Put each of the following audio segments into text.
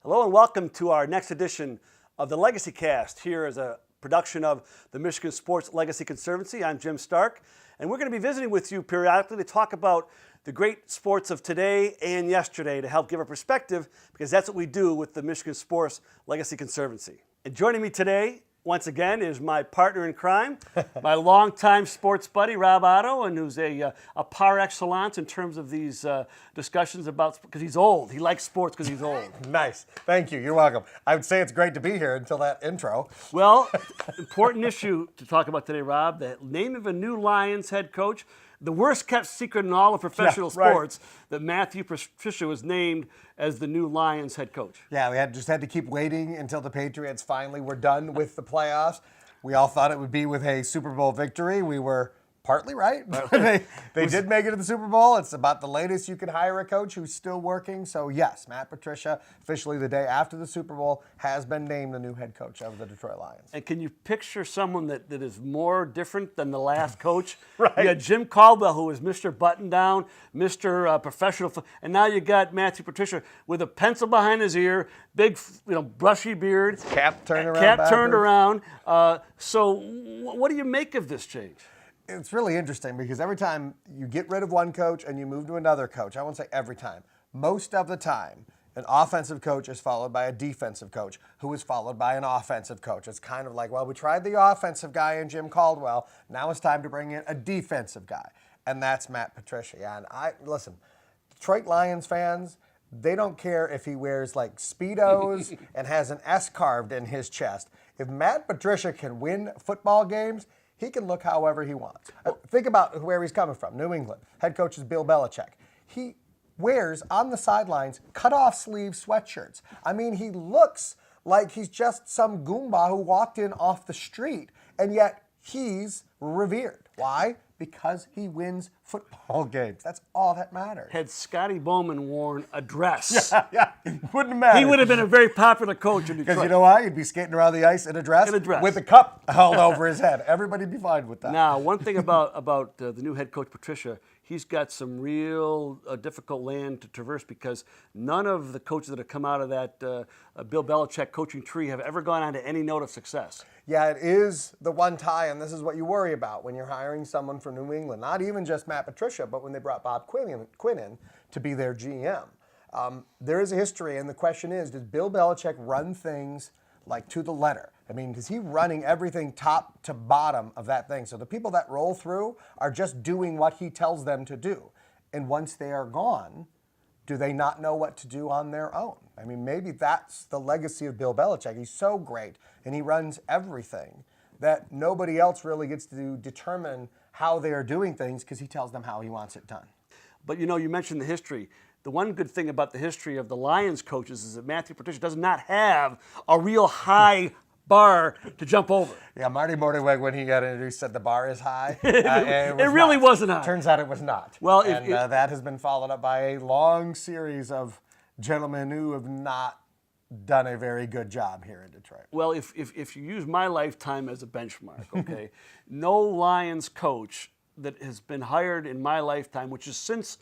Hello and welcome to our next edition of the LegacyCast. Here is a production of the Michigan Sports Legacy Conservancy. I'm Jim Stark, and we're going to be visiting with you periodically to talk about the great sports of today and yesterday to help give a perspective, because that's what we do with the Michigan Sports Legacy Conservancy. And joining me today, once again, is my partner in crime, my longtime sports buddy, Rob Otto, and who's a par excellence in terms of these discussions about, because he's old. He likes sports because he's old. Nice. Thank you. You're welcome. I would say it's great to be here until that intro. Well, important issue to talk about today, Rob, the name of a new Lions head coach. The worst kept secret in all of professional sports, that Matthew Patricia was named as the new Lions head coach. Yeah, we just had to keep waiting until the Patriots finally were done with the playoffs. We all thought it would be with a Super Bowl victory. We were partly right. They did make it to the Super Bowl. It's about the latest you could hire a coach who's still working. So yes, Matt Patricia, officially the day after the Super Bowl, has been named the new head coach of the Detroit Lions. And can you picture someone that is more different than the last coach? Right. You had Jim Caldwell, who was Mr. Button-Down, Mr. Professional, and now you got Matthew Patricia with a pencil behind his ear, big, brushy beard. Cap turned around. So what do you make of this change? It's really interesting because every time you get rid of one coach and you move to another coach, I won't say every time, most of the time, an offensive coach is followed by a defensive coach who is followed by an offensive coach. It's kind of like, well, we tried the offensive guy in Jim Caldwell. Now it's time to bring in a defensive guy. And that's Matt Patricia. Yeah, and listen, Detroit Lions fans, they don't care if he wears like Speedos and has an S carved in his chest. If Matt Patricia can win football games, he can look however he wants. Think about where he's coming from. New England. Head coach is Bill Belichick. He wears on the sidelines cut-off sleeve sweatshirts. I mean, he looks like he's just some Goomba who walked in off the street, and yet he's revered. Why? Because he wins football games. That's all that matters. Had Scotty Bowman worn a dress, Wouldn't matter. he would have been a very popular coach in Detroit. Because you know why? He'd be skating around the ice in a dress with a cup held over his head. Everybody'd be fine with that. Now, one thing about the new head coach, Patricia, he's got some real difficult land to traverse, because none of the coaches that have come out of that Bill Belichick coaching tree have ever gone on to any note of success. Yeah, it is the one tie, and this is what you worry about when you're hiring someone from New England. Not even just Matt Patricia, but when they brought Bob Quinn in to be their GM. There is a history, and the question is, does Bill Belichick run things like to the letter? I mean, is he running everything top to bottom of that thing? So the people that roll through are just doing what he tells them to do. And once they are gone, do they not know what to do on their own? I mean, maybe that's the legacy of Bill Belichick. He's so great, and he runs everything, that nobody else really gets to determine how they are doing things, because he tells them how he wants it done. But you mentioned the history. The one good thing about the history of the Lions coaches is that Matthew Patricia does not have a real high bar to jump over. Yeah, Marty Mornhinweg, when he got introduced, said the bar is high. It really wasn't high. Turns out it was not. Well, that has been followed up by a long series of gentlemen who have not done a very good job here in Detroit. Well, if you use my lifetime as a benchmark, okay, no Lions coach that has been hired in my lifetime, which is since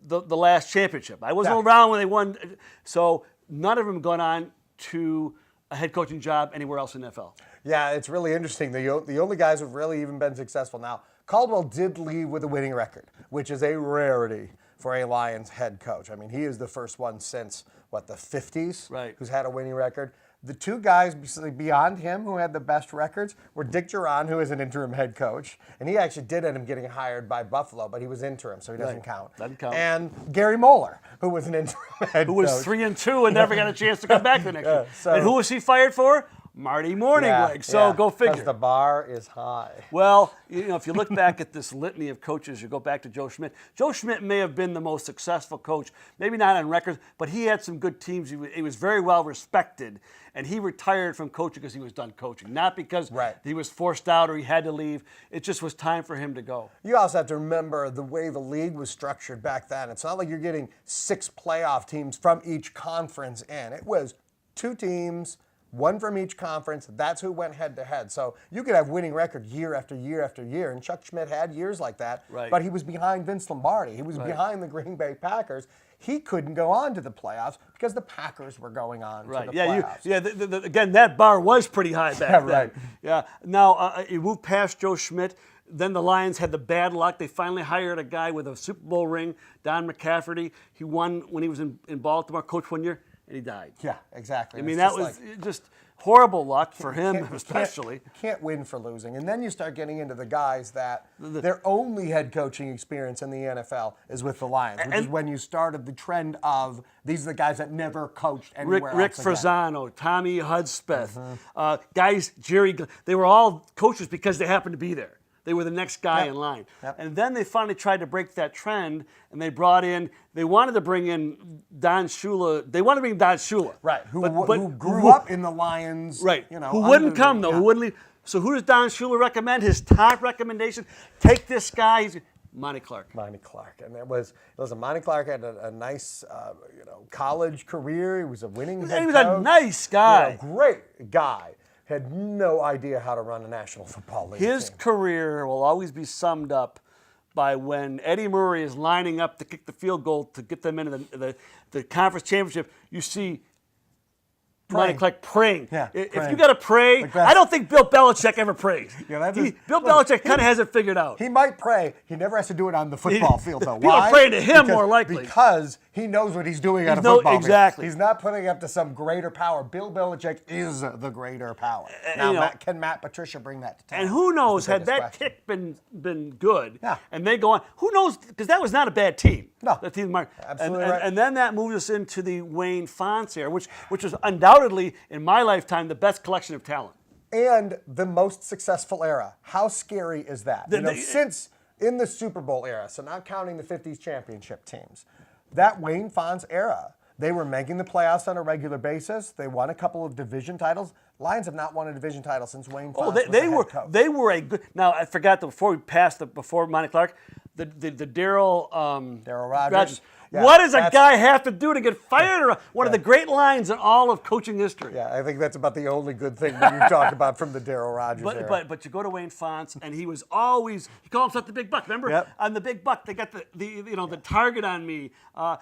the last championship. I wasn't around when they won, so none of them gone on to a head coaching job anywhere else in the NFL. Yeah, it's really interesting. The only guys who've really even been successful now, Caldwell did leave with a winning record, which is a rarity for a Lions head coach. I mean, he is the first one since, the 50s, who's had a winning record. The two guys beyond him who had the best records were Dick Duran, who is an interim head coach, and he actually did end up getting hired by Buffalo, but he was interim, so he doesn't count. Doesn't count. And Gary Moeller, who was an interim head coach. Who was 3-2 and never got a chance to come back the next year. And who was he fired for? Marty Mornhinweg. Go figure. Because the bar is high. Well, if you look back at this litany of coaches, you go back to Joe Schmidt. Joe Schmidt may have been the most successful coach, maybe not on record, but he had some good teams. He was very well respected, and he retired from coaching because he was done coaching, not because he was forced out or he had to leave. It just was time for him to go. You also have to remember the way the league was structured back then. It's not like you're getting 6 playoff teams from each conference in. It was 2 teams, one from each conference. That's who went head to head. So you could have winning record year after year after year. And Chuck Schmidt had years like that. Right. But he was behind Vince Lombardi. He was behind the Green Bay Packers. he couldn't go on to the playoffs because the Packers were going on to the playoffs. Again, that bar was pretty high back then. Right. Yeah. Now, you moved past Joe Schmidt. Then the Lions had the bad luck. They finally hired a guy with a Super Bowl ring, Don McCafferty. He won when he was in Baltimore, coached 1 year, and he died. Yeah, exactly. I mean, that was just horrible luck for him, especially. You can't win for losing. And then you start getting into the guys that their only head coaching experience in the NFL is with the Lions, which is when you started the trend of these are the guys that never coached anywhere else. Rick Frazano, Tommy Hudspeth, guys, they were all coaches because they happened to be there. They were the next guy in line. Yep. And then they finally tried to break that trend, and they wanted to bring in Don Shula. They wanted to bring Don Shula. Right, who grew up in the Lions. Right, who wouldn't come, though, who wouldn't leave. So who does Don Shula recommend? His top recommendation, take this guy, Monty Clark. Monty Clark. And Monty Clark had a nice college career. He was a winning head coach. He was a nice guy. Great guy. Had no idea how to run a National Football League His team. career will always be summed up by when Eddie Murray is lining up to kick the field goal to get them into the conference championship. You see Monty Clark praying. Yeah, if you got to pray, like I don't think Bill Belichick ever prays. Bill Belichick kind of has it figured out. He might pray. He never has to do it on the football field, though. People are praying to him more likely. Because he knows what he's doing on a football field. Exactly. He's not putting up to some greater power. Bill Belichick is the greater power. Now, can Matt Patricia bring that to town? And who knows, had that kick been good, and they go on, who knows, because that was not a bad team. No. That team, Absolutely right. And then that moves us into the Wayne Fonts era, which was undoubtedly, in my lifetime, the best collection of talent. And the most successful era. How scary is that? Since in the Super Bowl era, so not counting the 50s championship teams, that Wayne Fonts era, they were making the playoffs on a regular basis. They won a couple of division titles. Lions have not won a division title since Wayne Fonts was the head coach. They were a good. Now I forgot before Monty Clark, the Darryl Rogers. Yeah, what does a guy have to do to get fired? One of the great lines in all of coaching history. Yeah, I think that's about the only good thing that you talk about from the Darryl Rogers era. But you go to Wayne Fonts, and he was always, he called himself the Big Buck. Remember? Yep. On the Big Buck, they got the target on me.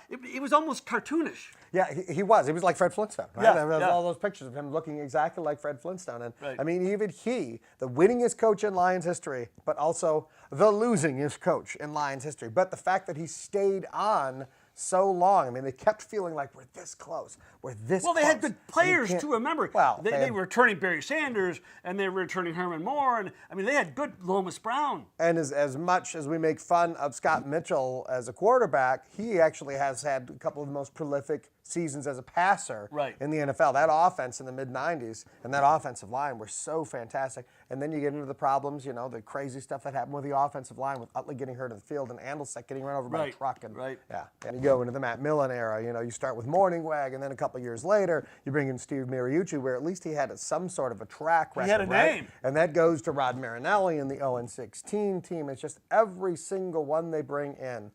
It was almost cartoonish. Yeah, he was. He was like Fred Flintstone. Right? Yeah, There was all those pictures of him looking exactly like Fred Flintstone. And right. I mean, even he, the winningest coach in Lions history, but also the losingest coach in Lions history. But the fact that he stayed on so long. I mean, they kept feeling like we're this close. We're this close. Well, they had good players, too, remember. Well, they were returning Barry Sanders, and they were returning Herman Moore. And I mean, they had good Lomas Brown. And as much as we make fun of Scott Mitchell as a quarterback, he actually has had a couple of the most prolific seasons as a passer in the NFL. That offense in the mid-'90s and that offensive line were so fantastic. And then you get into the problems, the crazy stuff that happened with the offensive line, with Utley getting hurt in the field and Andelsek getting run over by a truck. And, and you go into the Matt Millen era. You start with Morningweg, and then a couple years later, you bring in Steve Mariucci, where at least he had some sort of a track record. He had a name. And that goes to Rod Marinelli and the 0-16 team. It's just every single one they bring in.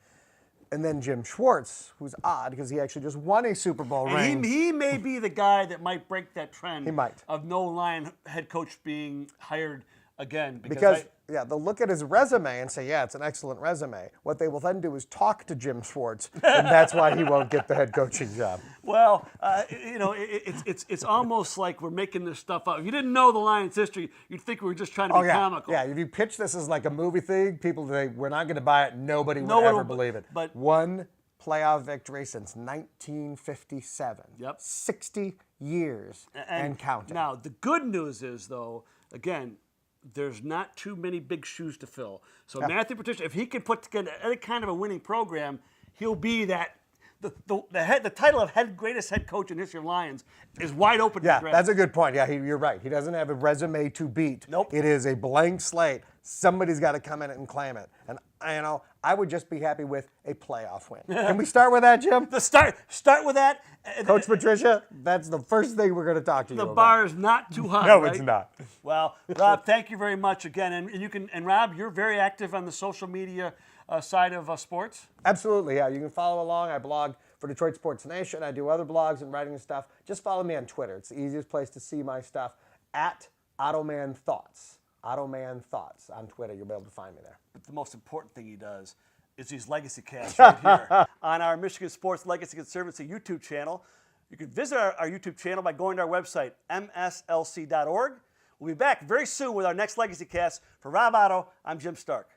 And then Jim Schwartz, who's odd because he actually just won a Super Bowl ring. He may be the guy that might break that trend. He might. Of no Lion head coach being hired again. Because they'll look at his resume and say, yeah, it's an excellent resume. What they will then do is talk to Jim Schwartz, and that's why he won't get the head coaching job. Well, it's almost like we're making this stuff up. If you didn't know the Lions' history, you'd think we were just trying to be comical. Yeah, if you pitch this as like a movie thing, people say, we're not going to buy it. Nobody would ever believe it. But one playoff victory since 1957. Yep. 60 years and counting. Now, the good news is, though, again, there's not too many big shoes to fill. So Matthew Patricia, if he can put together any kind of a winning program, he'll be that. The title of greatest head coach in the history of Lions is wide open. Yeah, that's a good point. Yeah, you're right. He doesn't have a resume to beat. Nope. It is a blank slate. Somebody's got to come in and claim it. And I would just be happy with a playoff win. Can we start with that, Jim? Start with that. Coach Patricia, that's the first thing we're going to talk to you about. The bar is not too high. No, right? it's not. Well, Rob, thank you very much again. And Rob, you're very active on the social media side of sports. Absolutely, yeah. You can follow along. I blog for Detroit Sports Nation. I do other blogs and writing and stuff. Just follow me on Twitter. It's the easiest place to see my stuff, at OttoManThoughts. OttoManThoughts on Twitter. You'll be able to find me there. But the most important thing he does, is these Legacy Casts right here on our Michigan Sports Legacy Conservancy YouTube channel. You can visit our YouTube channel by going to our website, mslc.org. We'll be back very soon with our next Legacy Cast. For Rob Otto, I'm Jim Stark.